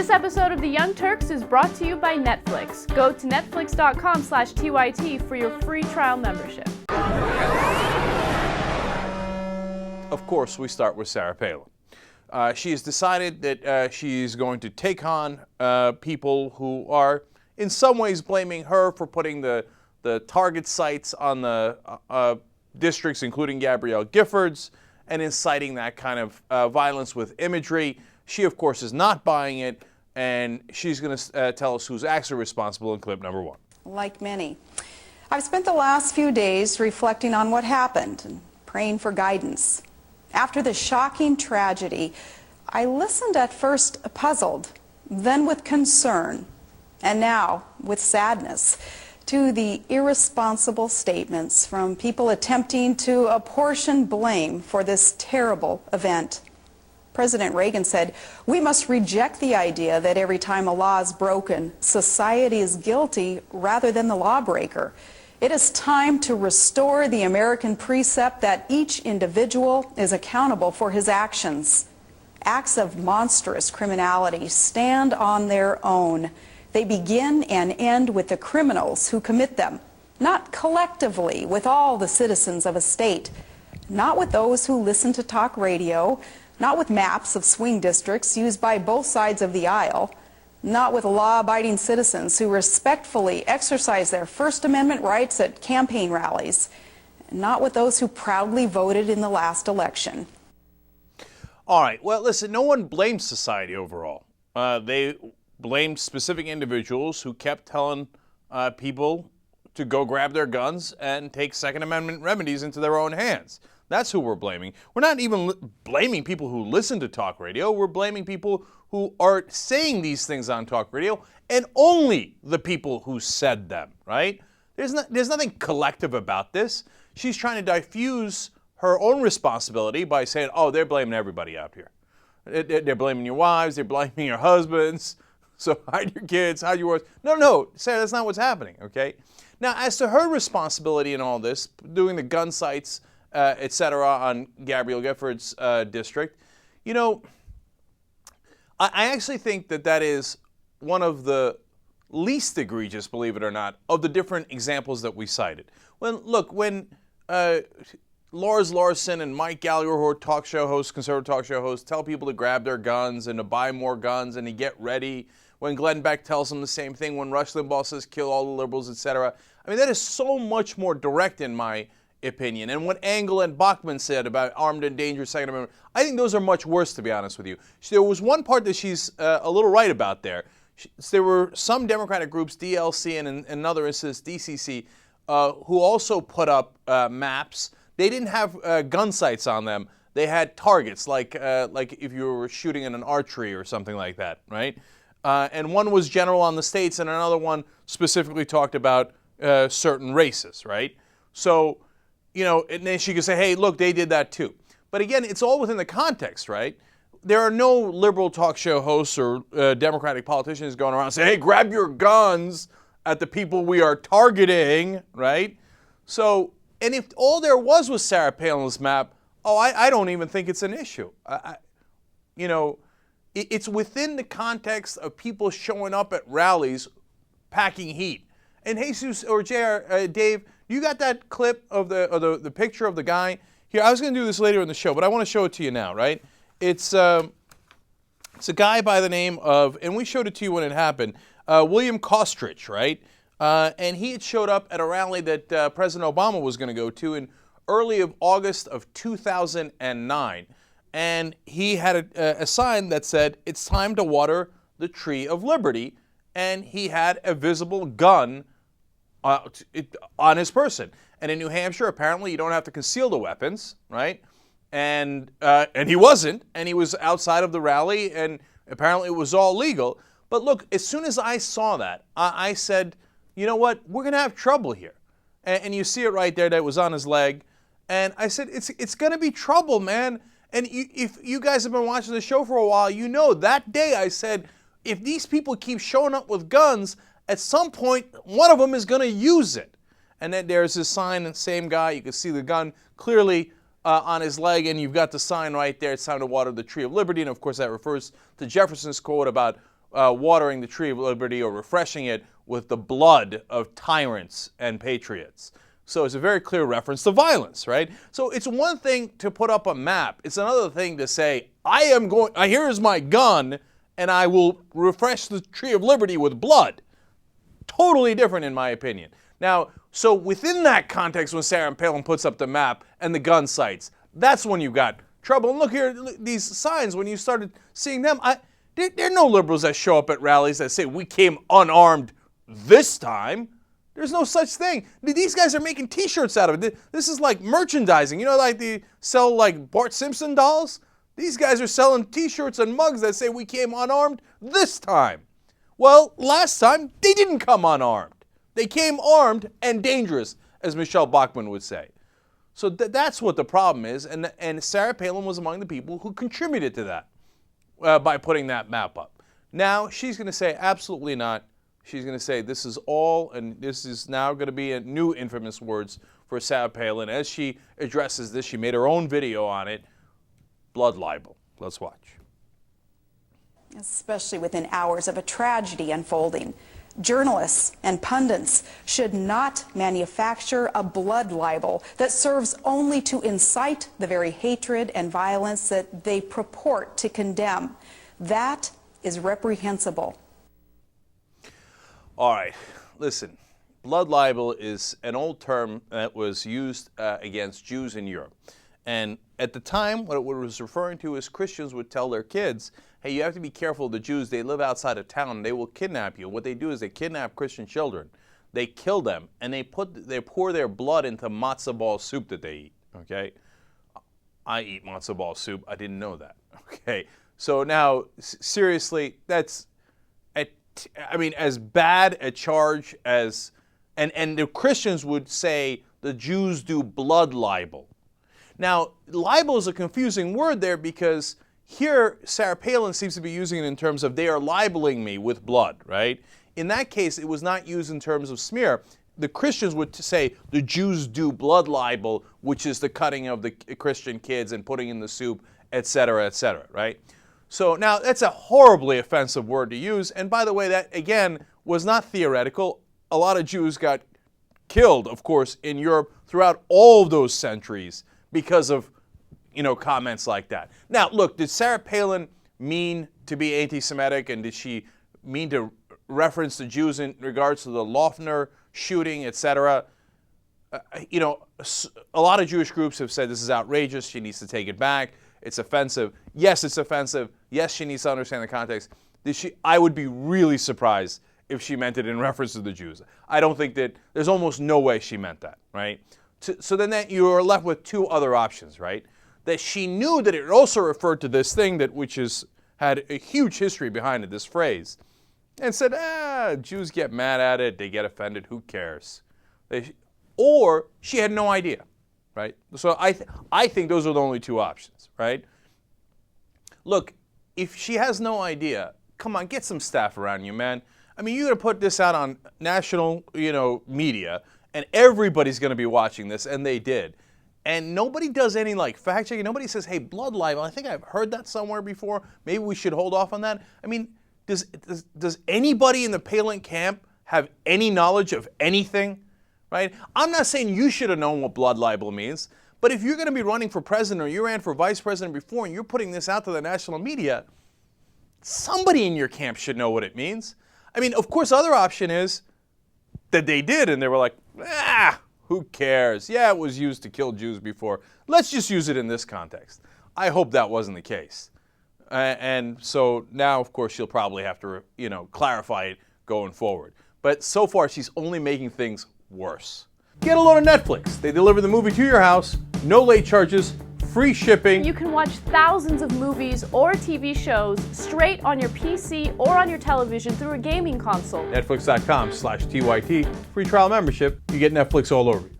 This episode of the Young Turks is brought to you by Netflix. Go to netflix.com/TYT for your free trial membership. Of course, we start with Sarah Palin. She has decided that she's going to take on people who are in some ways blaming her for putting the target sites on the districts, including Gabrielle Giffords, and inciting that kind of violence with imagery. She, of course, is not buying it, and she's going to tell us who's actually responsible in clip number 1. Like many, I've spent the last few days reflecting on what happened and praying for guidance. After the shocking tragedy, I listened at first puzzled, then with concern, and now with sadness, to the irresponsible statements from people attempting to apportion blame for this terrible event. President Reagan said, "We must reject the idea that every time a law is broken, society is guilty rather than the lawbreaker. It is time to restore the American precept that each individual is accountable for his actions. Acts of monstrous criminality stand on their own. They begin and end with the criminals who commit them, not collectively with all the citizens of a state, not with those who listen to talk radio, not with maps of swing districts used by both sides of the aisle, not with law-abiding citizens who respectfully exercise their First Amendment rights at campaign rallies, not with those who proudly voted in the last election." All right, well, listen, no one blames society overall. They blamed specific individuals who kept telling people to go grab their guns and take Second Amendment remedies into their own hands. That's who we're blaming. We're not even blaming people who listen to talk radio. We're blaming people who are saying these things on talk radio, and only the people who said them, right? There's nothing collective about this. She's trying to diffuse her own responsibility by saying, oh, they're blaming everybody out here. They're blaming your wives, they're blaming your husbands, so hide your kids, hide your wives. No, Sarah, that's not what's happening, okay? Now, as to her responsibility in all this, doing the gun sites, etc., on Gabrielle Giffords' district, you know, I actually think that is one of the least egregious, believe it or not, of the different examples that we cited. When Lars Larson and Mike Gallagher, who are talk show hosts, conservative talk show hosts, tell people to grab their guns and to buy more guns and to get ready. When Glenn Beck tells them the same thing, when Rush Limbaugh says kill all the liberals, etc. I mean, that is so much more direct in my opinion. And what Engel and Bachmann said about armed and dangerous Second Amendment, I think those are much worse, to be honest with you. There was one part that she's a little right about there. There were some Democratic groups, DLC and in another instance DCC, who also put up maps. They didn't have gun sights on them. They had targets, like if you were shooting in an archery or something like that, right? And one was general on the states, and another one specifically talked about certain races, right? So, you know, and then she could say, hey, look, they did that too. But again, it's all within the context, right? There are no liberal talk show hosts or Democratic politicians going around saying, hey, grab your guns at the people we are targeting, right? So, and if all there was Sarah Palin's map, I don't even think it's an issue. You know, it's within the context of people showing up at rallies packing heat. And Jesus or JR, Dave, you got that clip of the picture of the guy? Here, I was going to do this later in the show, but I want to show it to you now, right? It's a guy by the name of, and we showed it to you when it happened, William Kostrich, right? And he had showed up at a rally that President Obama was going to go to in early of August of 2009. And he had a sign that said, it's time to water the tree of liberty. And he had a visible gun on his person. And in New Hampshire, apparently, you don't have to conceal the weapons, right? And he wasn't, and he was outside of the rally, and apparently it was all legal. But look, as soon as I saw that, I said, you know what? We're going to have trouble here. And you see it right there that it was on his leg. And I said, it's going to be trouble, man. And if you guys have been watching the show for a while, you know that day I said, if these people keep showing up with guns, at some point, one of them is going to use it. And then there's this sign, the same guy, you can see the gun clearly on his leg, and you've got the sign right there, it's time to water the tree of liberty. And of course, that refers to Jefferson's quote about watering the tree of liberty or refreshing it with the blood of tyrants and patriots. So it's a very clear reference to violence, right? So it's one thing to put up a map. It's another thing to say, here's my gun, and I will refresh the tree of liberty with blood. Totally different in my opinion. Now, so within that context, when Sarah Palin puts up the map and the gun sites, that's when you got trouble. And look here, these signs, when you started seeing them, there are no liberals that show up at rallies that say, we came unarmed this time. There's no such thing. These guys are making T-shirts out of it. This is like merchandising. You know, like they sell like Bart Simpson dolls? These guys are selling T-shirts and mugs that say we came unarmed this time. Well, last time, they didn't come unarmed. They came armed and dangerous, as Michelle Bachmann would say. So that's what the problem is, and Sarah Palin was among the people who contributed to that by putting that map up. Now, she's going to say absolutely not. She's going to say this is all, and this is now going to be a new infamous words for Sarah Palin. As she addresses this, she made her own video on it, blood libel. Let's watch. Especially within hours of a tragedy unfolding. Journalists and pundits should not manufacture a blood libel that serves only to incite the very hatred and violence that they purport to condemn. That is reprehensible. All right, listen, blood libel is an old term that was used against Jews in Europe. And at the time, what it was referring to is Christians would tell their kids, hey, you have to be careful of the Jews. They live outside of town. They will kidnap you. What they do is they kidnap Christian children. They kill them, and they pour their blood into matzo ball soup that they eat, okay? I eat matzo ball soup. I didn't know that, okay? So now, seriously, that's, as bad a charge as, and the Christians would say the Jews do blood libel. Now, libel is a confusing word there because here Sarah Palin seems to be using it in terms of they are libeling me with blood, right? In that case, it was not used in terms of smear. The Christians would say the Jews do blood libel, which is the cutting of the Christian kids and putting in the soup, et cetera, right? So now that's a horribly offensive word to use. And by the way, that again was not theoretical. A lot of Jews got killed, of course, in Europe throughout all of those centuries because of, comments like that. Now, look, did Sarah Palin mean to be anti-Semitic, and did she mean to reference the Jews in regards to the Lofner shooting, etc.? A lot of Jewish groups have said this is outrageous. She needs to take it back. It's offensive. Yes, it's offensive. Yes, she needs to understand the context. I would be really surprised if she meant it in reference to the Jews. I don't think that, there's almost no way she meant that, right? So then you are left with two other options, right? That she knew that it also referred to this thing which had a huge history behind it, this phrase, and said, Jews get mad at it, they get offended, who cares? Or she had no idea, right? So I think those are the only two options, right? Look, if she has no idea, come on, get some staff around you, man. I mean, you're going to put this out on national, media, and everybody's going to be watching this, and they did. And nobody does any fact checking. Nobody says, hey, blood libel, I think I've heard that somewhere before. Maybe we should hold off on that. I mean, does anybody in the Palin camp have any knowledge of anything, right? I'm not saying you should have known what blood libel means, but if you're going to be running for president or you ran for vice president before and you're putting this out to the national media, somebody in your camp should know what it means. I mean, of course, the other option is that they did, and they were like, who cares? Yeah, it was used to kill Jews before. Let's just use it in this context. I hope that wasn't the case. And so now, of course, she'll probably have to, clarify it going forward. But so far, she's only making things worse. Get a load of Netflix. They deliver the movie to your house, no late charges, free shipping. You can watch thousands of movies or TV shows straight on your PC or on your television through a gaming console. Netflix.com/TYT. Free trial membership. You get Netflix all over you.